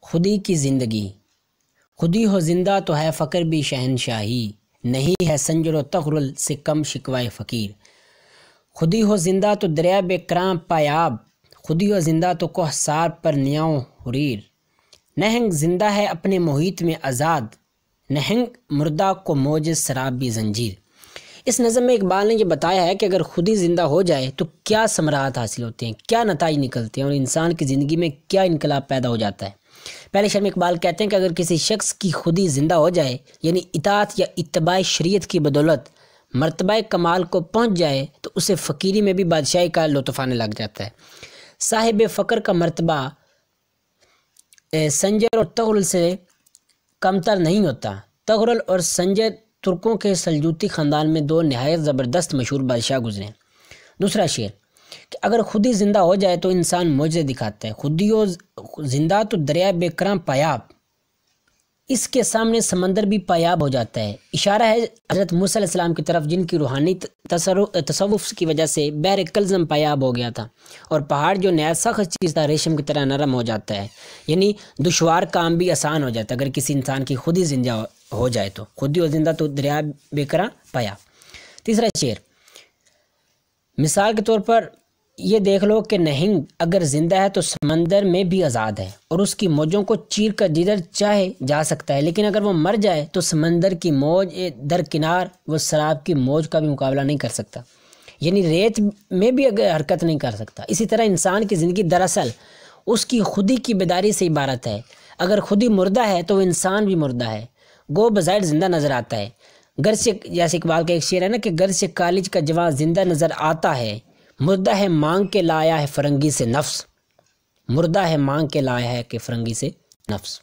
خودی کی زندگی، خودی ہو زندہ تو ہے فقر بھی شہنشاہی، نہیں ہے سنجر و تغرل سے کم شکوائے فقیر۔ خودی ہو زندہ تو دریا بے کراں پایاب، خودی ہو زندہ تو کوہ سار پر نیاؤں حریر۔ نہنگ زندہ ہے اپنے محیط میں آزاد، نہنگ مردہ کو موج سراب بھی زنجیر۔ اس نظم میں اقبال نے یہ بتایا ہے کہ اگر خودی زندہ ہو جائے تو کیا ثمرات حاصل ہوتے ہیں، کیا نتائج نکلتے ہیں اور انسان کی زندگی میں کیا انقلاب پیدا ہو جاتا ہے۔ پہلے شعر میں اقبال کہتے ہیں کہ اگر کسی شخص کی خودی زندہ ہو جائے، یعنی اطاعت یا اتباع شریعت کی بدولت مرتبہ کمال کو پہنچ جائے، تو اسے فقیری میں بھی بادشاہی کا لطف آنے لگ جاتا ہے۔ صاحب فقر کا مرتبہ سنجر اور تغرل سے کمتر نہیں ہوتا۔ تغرل اور سنجر ترکوں کے سلجوقی خاندان میں دو نہایت زبردست مشہور بادشاہ گزرے۔ دوسرا شعر کہ اگر خودی زندہ ہو جائے تو انسان معجزے دکھاتا ہے، خودی ہو زندہ تو دریا بے کراں پایاب، اس کے سامنے سمندر بھی پایاب ہو جاتا ہے۔ اشارہ ہے حضرت موسیٰ علیہ السلام کی طرف، جن کی روحانی تصوف کی وجہ سے بحر کلزم پایاب ہو گیا تھا اور پہاڑ جو نہایت سخت چیز تھا ریشم کی طرح نرم ہو جاتا ہے، یعنی دشوار کام بھی آسان ہو جاتا ہے اگر کسی انسان کی خودی زندہ ہو جائے تو۔ خودی ہو زندہ تو دریا بے کراں پایاب۔ تیسرا شعر، مثال کے طور پر یہ دیکھ لو کہ نہنگ اگر زندہ ہے تو سمندر میں بھی آزاد ہے اور اس کی موجوں کو چیر کر جدھر چاہے جا سکتا ہے، لیکن اگر وہ مر جائے تو سمندر کی موج درکنار وہ سراب کی موج کا بھی مقابلہ نہیں کر سکتا، یعنی ریت میں بھی اگر حرکت نہیں کر سکتا۔ اسی طرح انسان کی زندگی دراصل اس کی خودی کی بیداری سے عبارت ہے۔ اگر خودی مردہ ہے تو وہ انسان بھی مردہ ہے، گو بظاہر زندہ نظر آتا ہے۔ گرچہ جیسے اقبال کا ایک شعر ہے نا کہ گرچہ کالج کا جواں زندہ نظر آتا ہے، مردہ ہے مانگ کے لایا ہے فرنگی سے نفس، مردہ ہے مانگ کے لایا ہے کہ فرنگی سے نفس۔